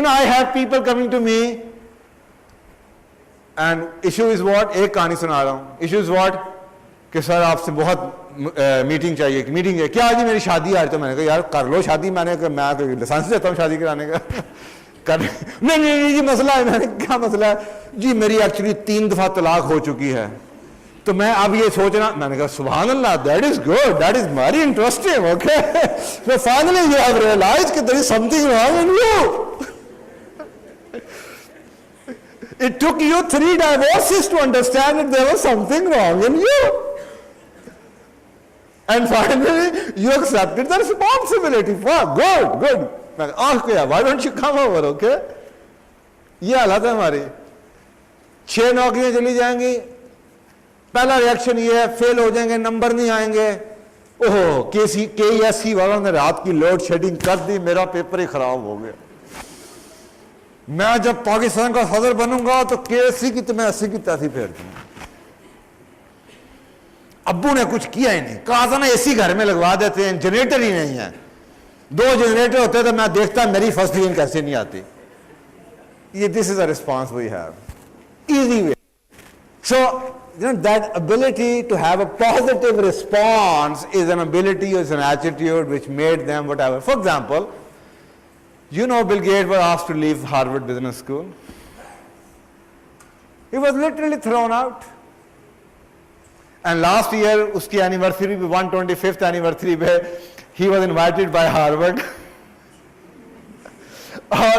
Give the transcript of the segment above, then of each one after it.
You know, I have people coming to me and issue is what, एक कहानी सुना रहा हूँ, issue is what कि सर आपसे बहुत मीटिंग चाहिए, मीटिंग है क्या जी मेरी शादी आ रही, तो मैंने कहा यार कर लो शादी, मैंने कहा मैं कोई लाइसेंस देता हूँ शादी कराने का कर नहीं जी मसला है, मैंने क्या मसला है जी मेरी एक्चुअली 3 दफा तलाक हो चुकी है, तो मैं अब ये सोचना, मैंने कहा सुभान अल्लाह, that is good, that is very interesting, okay, so finally you have realised कि there is something wrong in you. It took you 3 divorces to understand that there was something wrong in you. And finally, you accepted the responsibility. Wow, good, good. Okay, why don't you come over, okay? ये हालत है हमारी. 6 नौकरियां चली जाएंगी, पहला reaction ये है फेल हो जाएंगे, नंबर नहीं आएंगे. ओहो, KESC वालों ने रात की लोड शेडिंग कर दी, मेरा पेपर ही खराब हो गया. मैं जब पाकिस्तान का सदर बनूंगा तो KESC की तो मैं 80 की 83 फेर दूंगा. अब्बू ने कुछ किया ही नहीं, कहा था ना एसी घर में लगवा देते हैं, जनरेटर ही नहीं है, 2 जनरेटर होते तो मैं देखता मेरी फर्स्ट डिवीजन कैसे नहीं आती. ये this is a response we have, easy way. So you know that ability to have a positive response is an ability, is an attitude which made them whatever. For example, you know Bill Gates was asked to leave Harvard Business School. He was literally thrown out. And last year, uski anniversary, 125th anniversary पे, he was invited by Harvard. और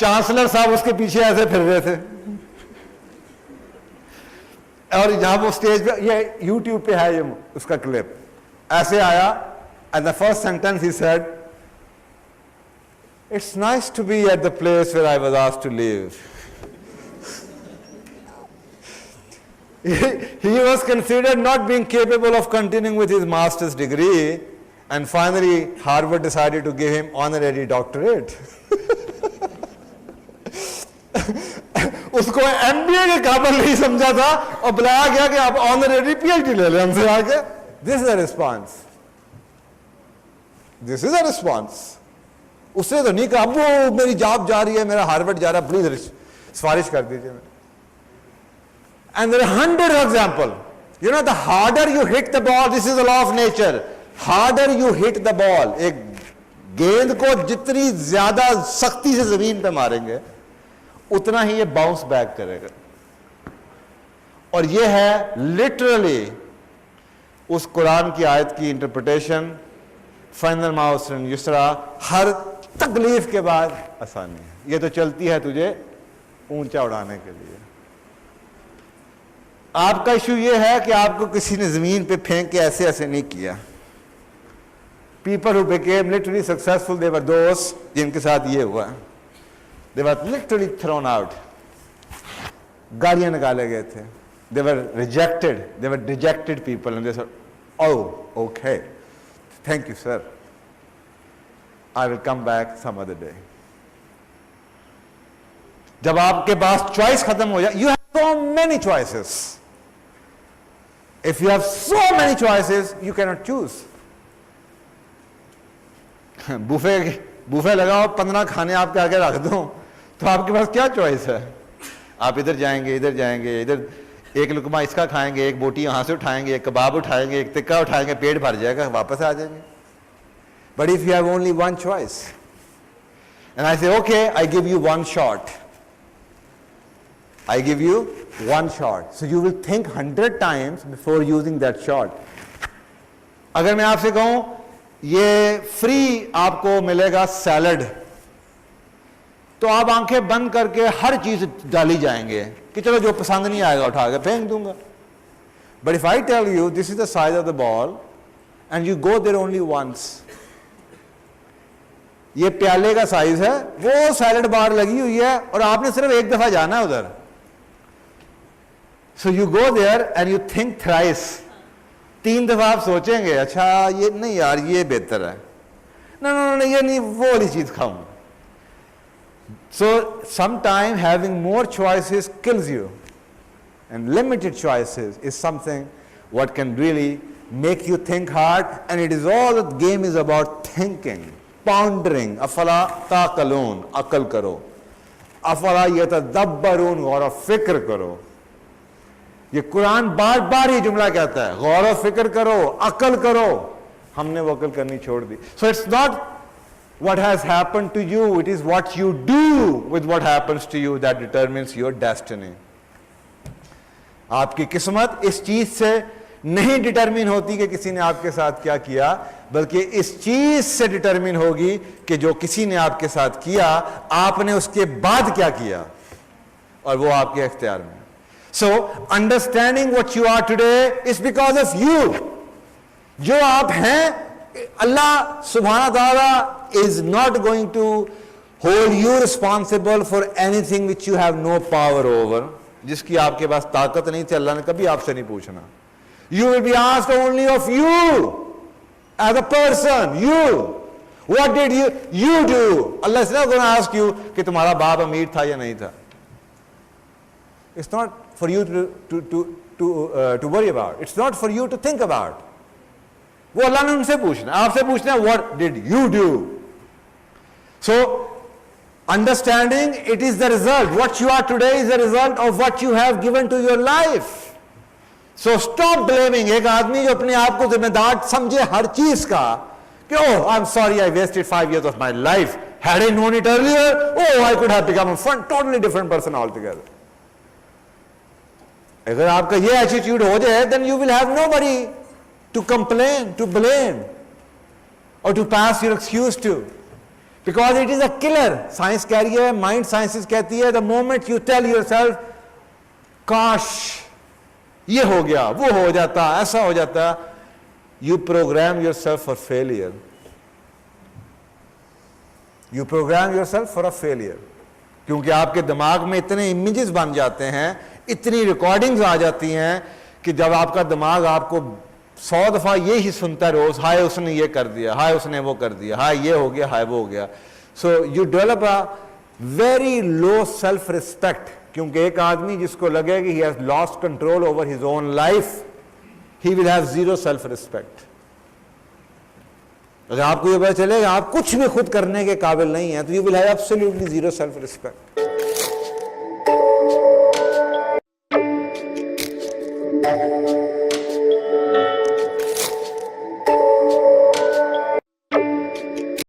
chancellor साहब उसके पीछे ऐसे फिर रहे थे. और जहाँ वो स्टेज पे, ये YouTube पे है ये उसका क्लिप, ऐसे आया, and the first sentence he said, "It's nice to be at the place where I was asked to live." He was considered not being capable of continuing with his master's degree, and finally Harvard decided to give him honorary doctorate. उसको MBA के काबिल नहीं समझा था और बुलाया गया कि आप ऑनरेरी PhD ले लें हमसे आके. This is a response. This is a response. उससे तो नहीं कहा अब्बू मेरी जॉब जा रही है, मेरा हार्वर्ड जा रहा है, प्लीज सिफारिश कर दीजिए. And there are hundreds of examples. You know, the harder you hit the ball, this is the law of nature. Harder you hit the ball, एक गेंद को जितनी ज्यादा सख्ती से जमीन पे मारेंगे उतना ही ये बाउंस बैक करेगा. और ये है लिटरली उस कुरान की आयत की इंटरप्रिटेशन, फाइनल माउसरन युसरा, हर तकलीफ के बाद आसानी है. ये तो चलती है तुझे ऊंचा उड़ाने के लिए. आपका इशू ये है कि आपको किसी ने जमीन पे फेंक के ऐसे ऐसे नहीं किया. People who became literally successful, they were those जिनके साथ ये हुआ. They were literally thrown out. गालियां निकाले गए थे. They were rejected. They were dejected people, and they said, "Oh, okay, thank you, sir. I will come back some other day." जब आपके पास चॉइस खत्म हो जाए, you have so many choices. If you have so many choices, you cannot choose. Buffet लगाओ, 15 खाने आपके आगे रख दो, तो आपके पास क्या चॉइस है? आप इधर जाएंगे, इधर एक लुकमा इसका खाएंगे, एक बोटी यहां से उठाएंगे, एक कबाब उठाएंगे, एक टिक्का उठाएंगे, पेट भर जाएगा, वापस आ जाएंगे. But if you have only one choice, and I say, okay, I give you one shot. I give you one shot. So you will think 100 times before using that shot. अगर मैं आपसे कहूं ये फ्री आपको मिलेगा salad, तो आप आंखें बंद करके हर चीज डाली जाएंगे कि चलो जो पसंद नहीं आएगा उठा के फेंक दूंगा. But if I tell you this is the size of the ball and you go there only once, ये प्याले का साइज है, वो सैलड बार लगी हुई है और आपने सिर्फ एक दफा जाना है उधर. So you go there and you think thrice. 3 दफा आप सोचेंगे, अच्छा ये नहीं यार ये बेहतर है, no, ये नहीं, वो वाली चीज खाऊं. So sometimes having more choices kills you, and limited choices is something what can really make you think hard, and it is all the game is about thinking. pondering, अफला ताकलून, अकल करो, अफला यतदब्बरून, गौर फिक्र करो। ये कुरान बार बार ये जुमला कहता है, गौर फिक्र करो, अकल करो। हमने वो अकल करनी छोड़ दी। So it's not what has happened to you, it is what you do with what happens to you that determines your destiny. आपकी किस्मत इस चीज से नहीं डिटरमिन होती कि किसी ने आपके साथ क्या किया, बल्कि इस चीज से डिटरमिन होगी कि जो किसी ने आपके साथ किया, आपने उसके बाद क्या किया, और वो आपके इख्तियार में। So understanding what you are today is because of you. जो आप हैं, Allah subhanahu wa ta'ala is not going to hold you responsible for anything which you have no power over. जिसकी आपके पास ताकत नहीं थी, अल्लाह ने कभी आपसे नहीं पूछना। You will be asked only of you as a person. You, what did you do? Allah is not going to ask you कि तुम्हारा बाप अमीर था या नहीं था. It's not for you to worry about. It's not for you to think about. वो अल्लाह ने उनसे पूछना, आपसे पूछना what did you do? So understanding, it is the result. What you are today is the result of what you have given to your life. So stop blaming. एक आदमी जो अपने आप को जिम्मेदार समझे हर चीज का कि oh I'm sorry I wasted 5 years of my life. Had I known it earlier, oh I could have become a totally different person altogether. अगर आपका ये एटीट्यूड हो जाए, then you will have nobody to complain, to blame, or to pass your excuse to, because it is a killer. Science कह रही है, mind sciences कहती है, the moment you tell yourself, काश ये हो गया, वो हो जाता, ऐसा हो जाता, you program yourself for failure. You program yourself for a failure. क्योंकि आपके दिमाग में इतने इमेजेस बन जाते हैं, इतनी रिकॉर्डिंग्स आ जाती हैं कि जब आपका दिमाग आपको 100 दफा ये ही सुनता है रोज, हाय उसने ये कर दिया, हाय उसने वो कर दिया, हाय ये हो गया, हाय वो हो गया. So you develop a very low self respect. क्योंकि एक आदमी जिसको लगे कि he has lost control over his own life, he will have zero self respect. अगर आपको ये पता चलेगा आप कुछ भी खुद करने के काबिल नहीं है, तो you will have absolutely zero self respect.